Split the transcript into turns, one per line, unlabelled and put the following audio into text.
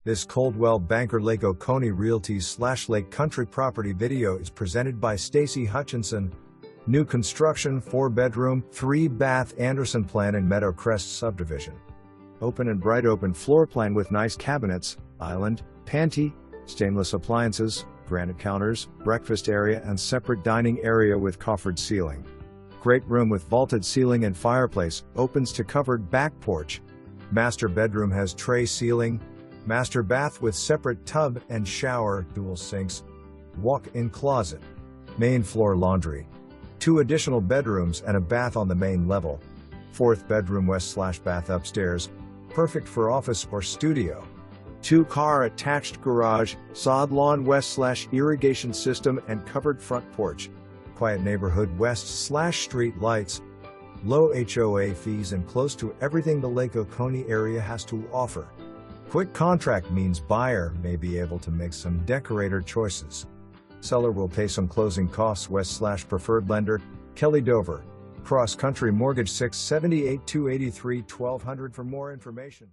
This Coldwell Banker Lake Oconee Realty / Lake Country property video is presented by Stacy Hutchinson. New construction 4-bedroom, 3-bath Anderson plan in Meadow Crest Subdivision. Open and bright open floor plan with nice cabinets, island, panty, stainless appliances, granite counters, breakfast area and separate dining area with coffered ceiling. Great room with vaulted ceiling and fireplace, opens to covered back porch. Master bedroom has tray ceiling. Master bath with separate tub and shower, dual sinks. Walk-in closet. Main floor laundry. 2 additional bedrooms and a bath on the main level. 4th bedroom west/bath upstairs. Perfect for office or studio. 2-car attached garage, sod lawn west/irrigation system and covered front porch. Quiet neighborhood west/street lights. Low HOA fees and close to everything the Lake Oconee area has to offer. Quick contract means buyer may be able to make some decorator choices. Seller will pay some closing costs west/preferred lender, Kelly Dover. Cross Country Mortgage 678-283-1200 for more information.